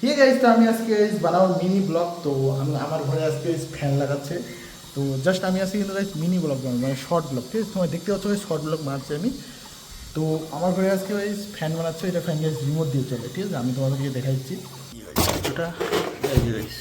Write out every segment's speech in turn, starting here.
ঠিক আছে, তো আমি আজকে বানাবো মিনি ব্লগ। তো আমি আমার ঘরে আজকে ফ্যান লাগাচ্ছে। তো জাস্ট আমি আজকে কিন্তু মিনি ব্লগ বানাবো, মানে শর্ট ব্লগ। ঠিক আছে, তোমার দেখতে পাচ্ছ শর্ট ব্লগ বানাচ্ছি আমি। তো আমার ঘরে আজকে ওই ফ্যান বানাচ্ছে, এটা ফ্যান গাইস রিমোট দিয়ে চলে। ঠিক আছে, আমি তোমাদেরকে দেখাচ্ছি কিছুটা। এই যে guys,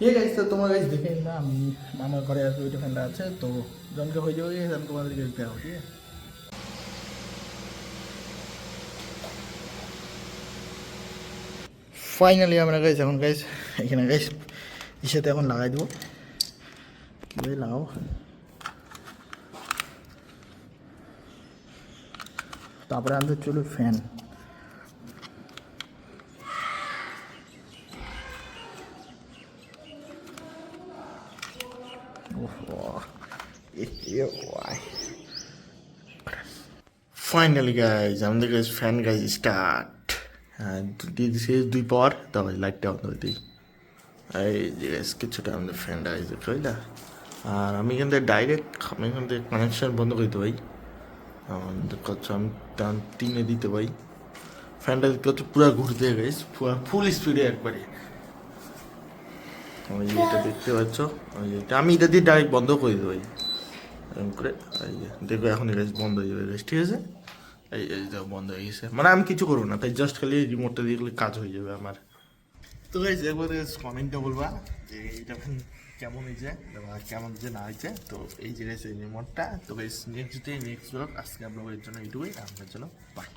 ঠিক আছে। তো তোমার কাছে দেখে না, আমি আমার ঘরে আজকে ওইটা ফ্যানটা আছে। তো জনকে হয়ে যাবে, আমি তোমাদেরকে দেখাবো। ঠিক আছে, ফাইনালি আমরা গাইস এখন গাইস এখানে গাইস ইসেতে এখন লাগাই দেবো। কীভাবে লাগাও, তারপরে আমাদের চলো ফ্যান। ফাইনালি গাইজ আমাদের গাইজ ফ্যান গাইজ স্টার্ট। হ্যাঁ, দিয়ে দিছি 2 পাওয়ার, তারপরে লাইটটা অন করে দিই। এই যে গাইজ কিছুটা আমাদের ফ্যানটা গাইজ বুঝলা। আর আমি এখান থেকে ডাইরেক্ট আমি এখান থেকে কানেকশন বন্ধ করে দিতে পারি। কচ্ছ আমি টান 3-এ দিতে পারি। ফ্যানটা দেখতে হচ্ছে পুরো ঘুরতে গাইজ, পুরো ফুল স্পিডে একবারে। ওই যে এটা দেখতে পাচ্ছ, ওই যে আমি এটা দিয়ে ডাইরেক্ট বন্ধ করে দিতে পারি এরকম করে। এই যে দেখো এখন গাইজ বন্ধ হয়ে যাবে গাইজ, ঠিক আছে। এই দেখো বন্ধ হয়ে গেছে, মানে আমি কিছু করবো না, তাই জাস্ট খালি রিমোটটা দিয়ে গেলে কাজ হয়ে যাবে আমার। তো গাইজ একবার কমেন্টটা বলবা যে এইটা কেমন হয়েছে বা কেমন যে না হয়েছে। তো এই যে গাইজ এই রিমোটটা। তো গাইজ নেক্সট ব্লগ আজকে আপনাদের জন্য এইটুকুই, আপনার জন্য বাই।